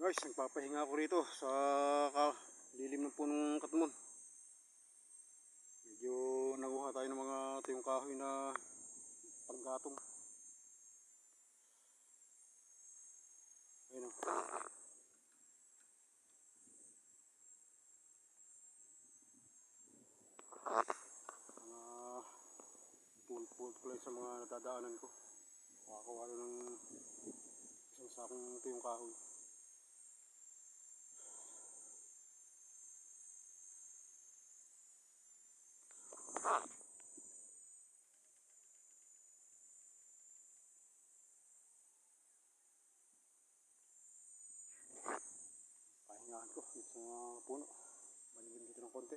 Guys, nagpapahinga ako rito sa lilim ng punong katmon. Medyo nakuha tayo ng mga tuyong kahoy na panggatong. Ayun o. Mga pulpult ko lang sa mga nadadaanan ko. Nakakuha ng isang sakong tuyong kahoy. Pahingahan ko dito sa puno. Malilim dito ng konti.